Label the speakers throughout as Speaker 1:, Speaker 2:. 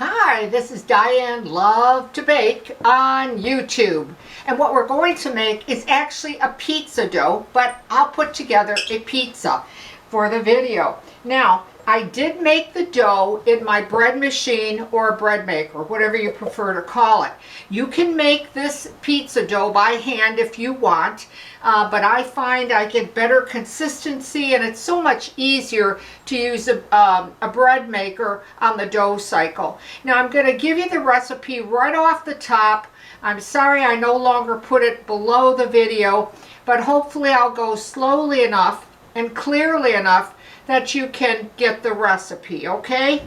Speaker 1: Hi, this is Diane Lovetobake on YouTube. And what we're going to make is actually a pizza dough, but I'll put together a pizza for the video. Now, I did make the dough in my bread machine or a bread maker, whatever you prefer to call it. You can make this pizza dough by hand if you want, but I find I get better consistency and it's so much easier to use a bread maker on the dough cycle. Now I'm going to give you the recipe right off the top. I'm sorry I no longer put it below the video, but hopefully I'll go slowly enough and clearly enough that you can get the recipe, okay?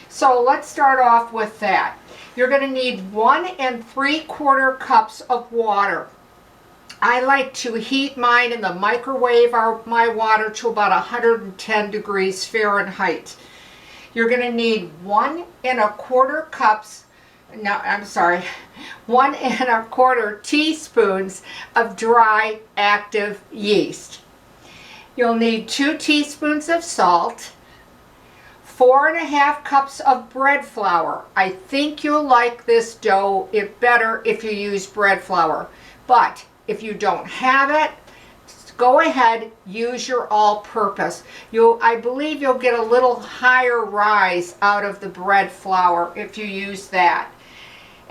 Speaker 1: So let's start off with that. You're going to need 1 3/4 cups of water. I like to heat mine in the microwave, my water, to about 110 degrees Fahrenheit. You're going to need 1 1/4 cups, no, I'm sorry, 1 1/4 teaspoons of dry active yeast. You'll need 2 teaspoons of salt, 4 1/2 cups of bread flour. I think you'll like this dough better if you use bread flour, but if you don't have it, go ahead, use your all-purpose. I believe you'll get a little higher rise out of the bread flour if you use that.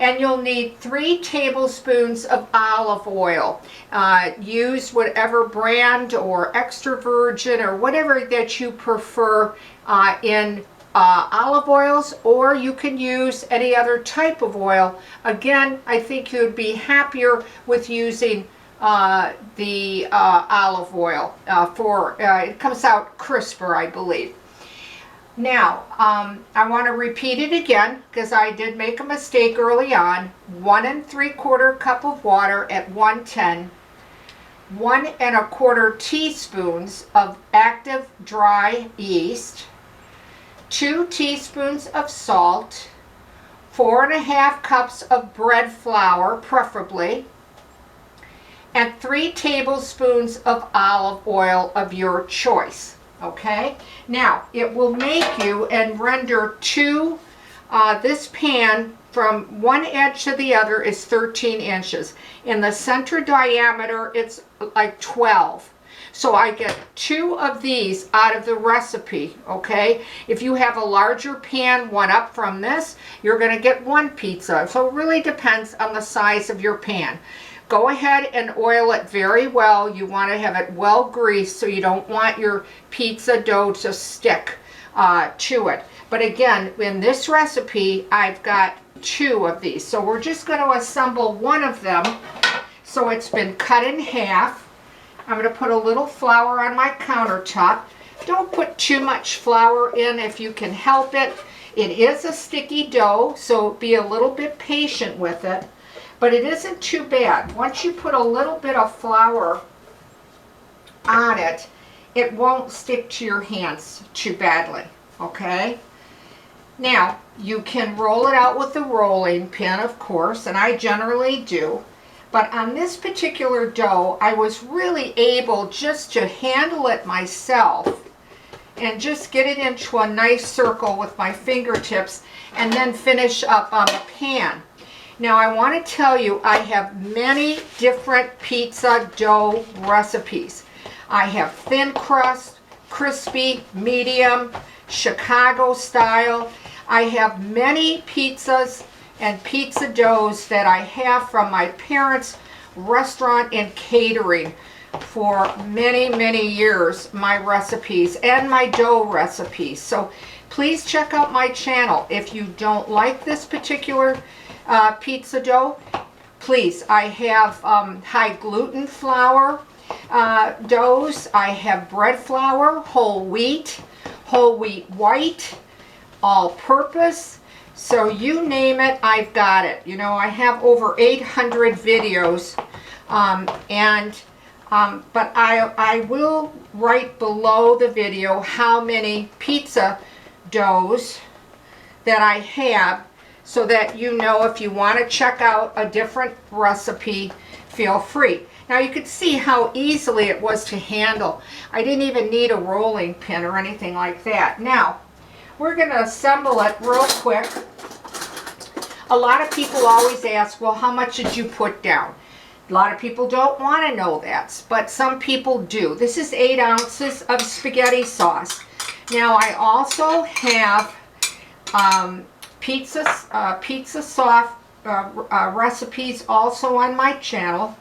Speaker 1: And you'll need 3 tablespoons of olive oil. Use whatever brand or extra virgin or whatever that you prefer in olive oils, or you can use any other type of oil. Again, I think you'd be happier with using the olive oil it comes out crisper, I believe. Now, I want to repeat it again because I did make a mistake early on. 1 3/4 cup of water at 110, 1 1/4 teaspoons of active dry yeast, 2 teaspoons of salt, 4 1/2 cups of bread flour, preferably, and 3 tablespoons of olive oil of your choice. Okay, now it will make you and render this pan from one edge to the other is 13 inches. In the center diameter, it's like 12. So I get 2 of these out of the recipe, okay? If you have a larger pan, one up from this, you're going to get 1 pizza. So it really depends on the size of your pan. Go ahead and oil it very well. You want to have it well greased so you don't want your pizza dough to stick to it. But again, in this recipe, I've got 2 of these. So we're just going to assemble one of them. So it's been cut in half. I'm going to put a little flour on my countertop. Don't put too much flour in if you can help it. It is a sticky dough, so be a little bit patient with it. But it isn't too bad. Once you put a little bit of flour on it, it won't stick to your hands too badly, okay? Now, you can roll it out with the rolling pin, of course, and I generally do. But on this particular dough, I was really able just to handle it myself and just get it into a nice circle with my fingertips and then finish up on the pan. Now I want to tell you, I have many different pizza dough recipes. I have thin crust, crispy, medium, Chicago style. I have many pizzas and pizza doughs that I have from my parents' restaurant and catering for many, many years, my recipes and my dough recipes. So please check out my channel. If you don't like this particular pizza dough, please, I have high gluten flour doughs. I have bread flour, whole wheat white, all purpose. So you name it, I've got it. You know, I have over 800 videos, but I will write below the video how many pizza doughs that I have, so that you know if you want to check out a different recipe, feel free. Now you could see how easily it was to handle. I didn't even need a rolling pin or anything like that. Now, we're going to assemble it real quick. A lot of people always ask, well, how much did you put down? A lot of people don't want to know that, but some people do. This is 8 ounces of spaghetti sauce. Now I also have pizza sauce recipes also on my channel,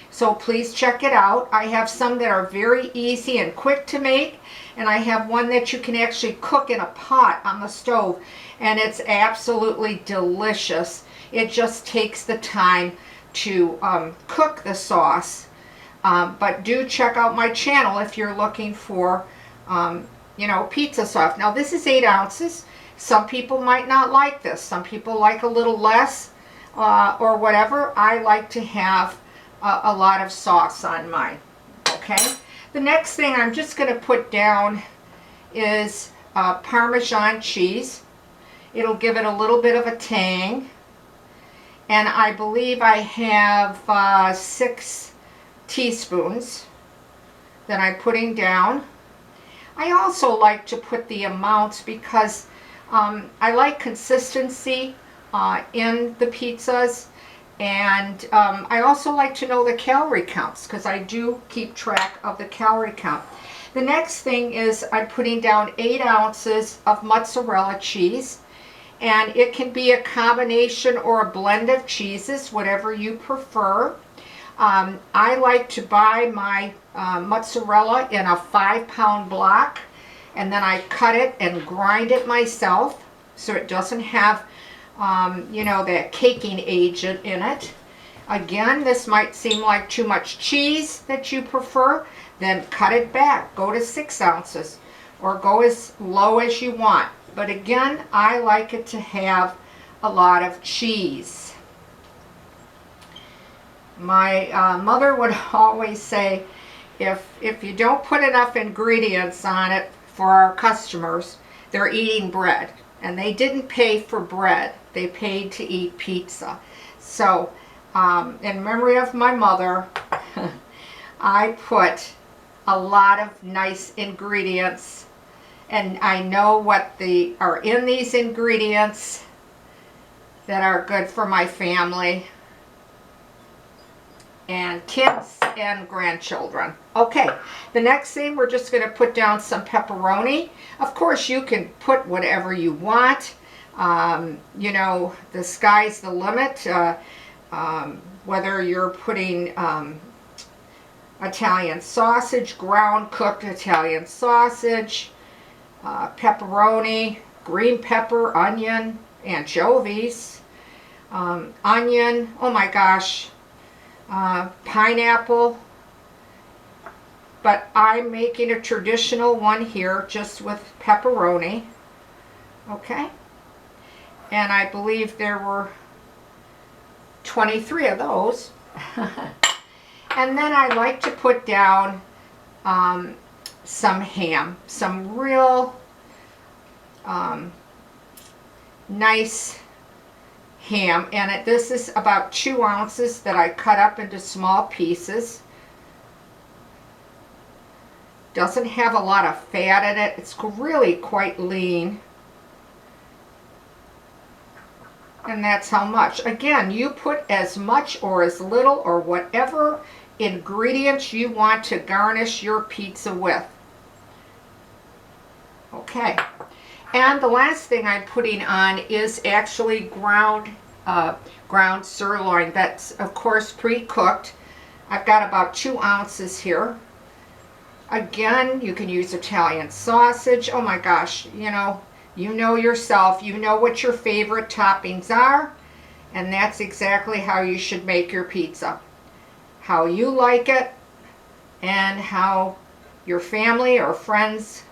Speaker 1: so please check it out. I have some that are very easy and quick to make, and I have one that you can actually cook in a pot on the stove, and it's absolutely delicious. It just takes the time to cook the sauce, but do check out my channel if you're looking for you know, pizza sauce. Now this is 8 ounces. Some people might not like this. Some people like a little less or whatever. I like to have a lot of sauce on mine. Okay. The next thing I'm just going to put down is Parmesan cheese. It'll give it a little bit of a tang. And I believe I have 6 teaspoons that I'm putting down. I also like to put the amounts because I like consistency in the pizzas, and I also like to know the calorie counts because I do keep track of the calorie count. The next thing is I'm putting down 8 ounces of mozzarella cheese, and it can be a combination or a blend of cheeses, whatever you prefer. I like to buy my mozzarella in a 5-pound block, and then I cut it and grind it myself so it doesn't have you know, that caking agent in it. Again, this might seem like too much cheese that you prefer, then cut it back, go to 6 ounces or go as low as you want. But again, I like it to have a lot of cheese. My mother would always say, if you don't put enough ingredients on it for our customers, they're eating bread. And they didn't pay for bread. They paid to eat pizza. So, in memory of my mother, I put a lot of nice ingredients, and I know what are in these ingredients that are good for my family and kids and grandchildren. Okay, the next thing, we're just going to put down some pepperoni. Of course, you can put whatever you want. You know, the sky's the limit. Whether you're putting Italian sausage, ground cooked Italian sausage, pepperoni, green pepper, onion, anchovies, onion, oh my gosh, pineapple, but I'm making a traditional one here just with pepperoni. Okay, and I believe there were 23 of those. And then I like to put down some ham, some real nice ham, and this is about 2 ounces that I cut up into small pieces. Doesn't have a lot of fat in it. It's really quite lean. And that's how much. Again, you put as much or as little or whatever ingredients you want to garnish your pizza with. Okay. And the last thing I'm putting on is actually ground sirloin. That's, of course, pre-cooked. I've got about 2 ounces here. Again, you can use Italian sausage. Oh my gosh, you know yourself. You know what your favorite toppings are. And that's exactly how you should make your pizza. How you like it and how your family or friends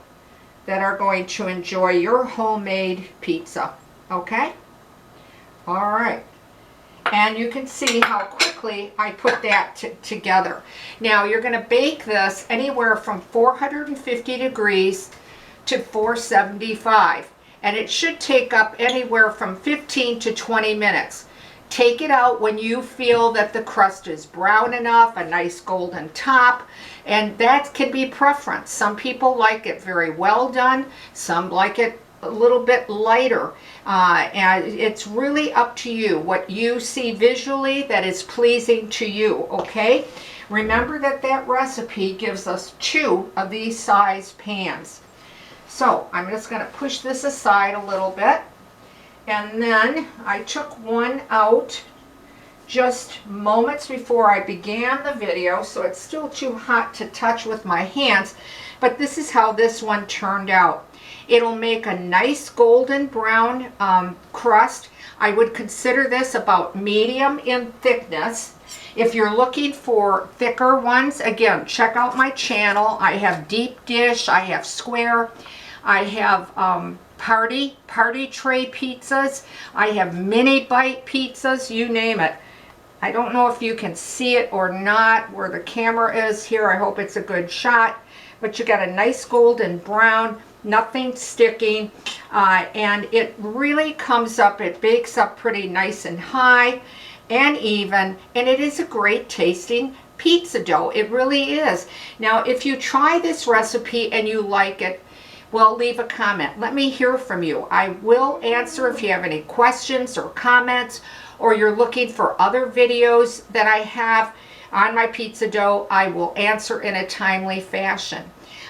Speaker 1: that are going to enjoy your homemade pizza. Okay? All right. And you can see how quickly I put that together. Now you're going to bake this anywhere from 450 degrees to 475. And it should take up anywhere from 15 to 20 minutes. Take it out when you feel that the crust is brown enough, a nice golden top, and that can be preference. Some people like it very well done, some like it a little bit lighter. And it's really up to you what you see visually that is pleasing to you, okay? Remember that that recipe gives us 2 of these size pans. So I'm just going to push this aside a little bit. And then I took one out just moments before I began the video, so it's still too hot to touch with my hands, but this is how this one turned out. It'll make a nice golden brown crust. I would consider this about medium in thickness. If you're looking for thicker ones, again, check out my channel. I have deep dish, I have square, I have party tray pizzas, I have mini bite pizzas, you name it. I don't know if you can see it or not where the camera is here. I hope it's a good shot. But you got a nice golden brown, nothing sticking, and it really comes up, it bakes up pretty nice and high and even, and it is a great tasting pizza dough. It really is. Now, if you try this recipe and you like it, well, leave a comment. Let me hear from you. I will answer if you have any questions or comments, or you're looking for other videos that I have on my pizza dough. I will answer in a timely fashion.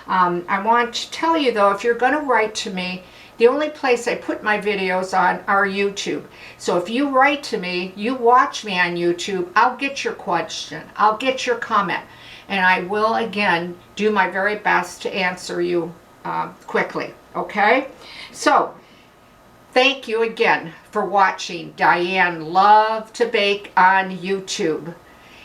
Speaker 1: I want to tell you though, if you're going to write to me, the only place I put my videos on are YouTube. So if you write to me, you watch me on YouTube, I'll get your question, I'll get your comment, and I will again do my very best to answer you quickly, okay? So, thank you again for watching Diane Lovetobake on YouTube.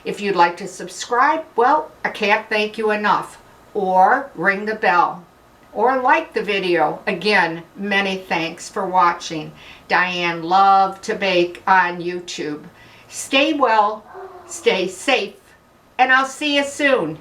Speaker 1: If you'd like to subscribe, well, I can't thank you enough. Or ring the bell. Or like the video. Again, many thanks for watching Diane Lovetobake on YouTube. Stay well, stay safe, and I'll see you soon.